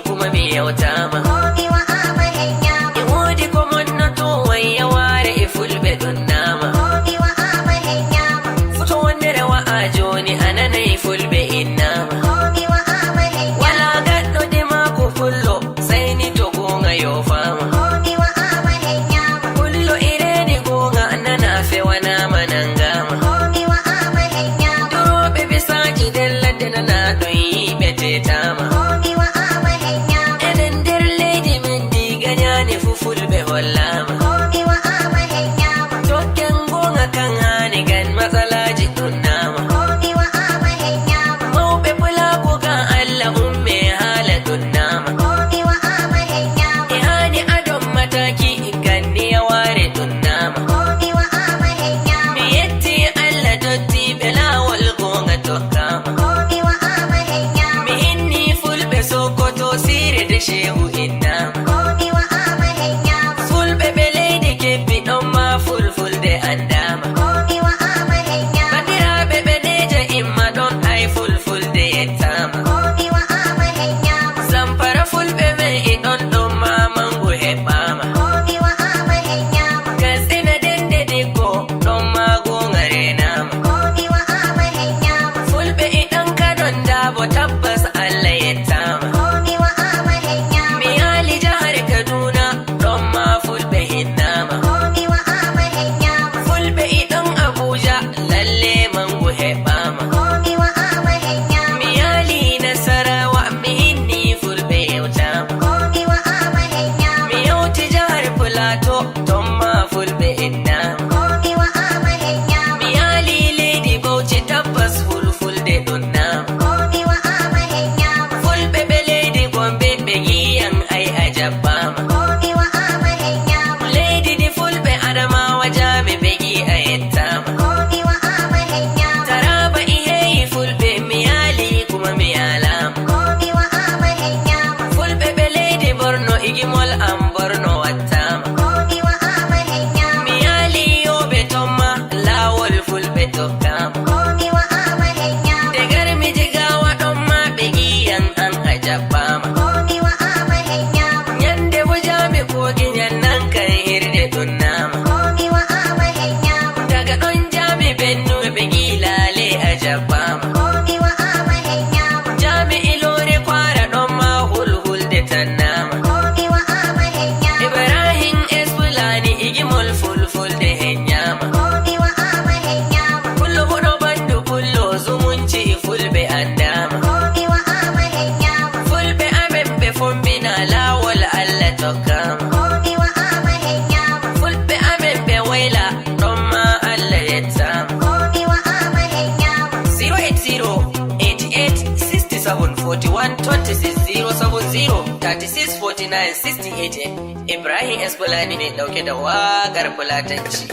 kuma me yauta ma Omi wa amahen yama. Iwodi kuma na to waya ware ifulbe dunnama Omi wa amahen yama. Futo wandere wa ajoni anana ifulbe innama Omi wa amahen yama. Wala gaddo de mako fullo sai ni to gonga yo fama Omi wa amahen yama. Fullo ireni gonga nana fe wana manangama Omi wa amahen yama. Dobe bisaji delladde nana don yi bete tama Omi wa amahen yama. Enen der leydi min diganya ne fufulbe hollama Omi wa amahen yama. Tokken gonga kan hani gan matsalaji dunnama Omi wa amahen yama. Mauɓe pulaku kan Allah umme hala dunnama Omi wa amahen yama. E hani adon mataki ganni ya ware dunnama Omi wa amahen yama. Mi yetti Allah dotti belawol gonga tokkama Omi wa amahen yama. Mi inni fulɓe sokoto sire de shehu innama Omi wa amahen yama. Fulɓe ɓe leydi kebbi ɗon ma fulfulde andama Omi wa amahen yama. Bandiraɓe ɓe neja imma ɗon ay fulfulde yettama Omi wa amahen yama. Zamfara fulɓe men e ɗon ɗon ma mangu heɓɓama Omi wa amahen yama. Katsina dende diggo ɗon ma gonga renama Omi wa amahen yama. Fulɓe e ɗan kanon dabo tabbas Allah yettama Omi wa amahen yama. Mi yali jahar Kaduna ɗon ma fulɓe hinnama Omi wa amahen yama. Fulɓe e ɗon Abuja lalle mangu heɓɓama Omi wa amahen yama. Mi yali Nasarawa mi hinni fulɓe yewtama Omi wa amahen yama. Mi yauti jahar Filato ton ma fulɓe innama Omi wa amahen yama. Mi yali leydi Bauchi tabbas fulfulde dunnama Omi wa amahen yama. Fulɓe ɓe leydi Gombe ɓe yiyan ay a jabbama Omi wa amahen yama. Leydi di fulɓe Adamawa Jabe ɓe gi a yettama Omi wa amahen yama. Taraba iheyi fulɓe mi yali kuma mi yalama Omi wa amahen yama. Fulɓe ɓe leydi Borno igimol am Borno wattama Omi wa amahen yama. Mi yali Yobe tomma lawol fulɓe tokkama Omi wa amahen yama. De garmi Jigawa ɗon ma ɓe giyan an a jabbama Omi wa amahen yama. Nyande bujami kogi nyannan kan hirde dunnama Omi wa amahen yama. Daga ɗon jami bennu ɓe gilale a jabbama Omi wa amahen yama. Jami Ilore Kwara ɗon ma hulhulde tannama Omi wa amahen yama. Ibrahim Esfulani igimol fulfulde henyama Omi wa amahen yama. Kullo huɗo bandu kullo zumunci fulɓe andama Omi wa amahen yama. Fulɓe amen ɓe fombina lawol Allah tokkama Omi wa amahen yama. Fulɓe amen ɓe wayla ɗon ma Allah yettama Omi wa amahen yama. 0808861267070 364968 Ibrahim Esfulani ne ɗauke da waƙar fulatanci.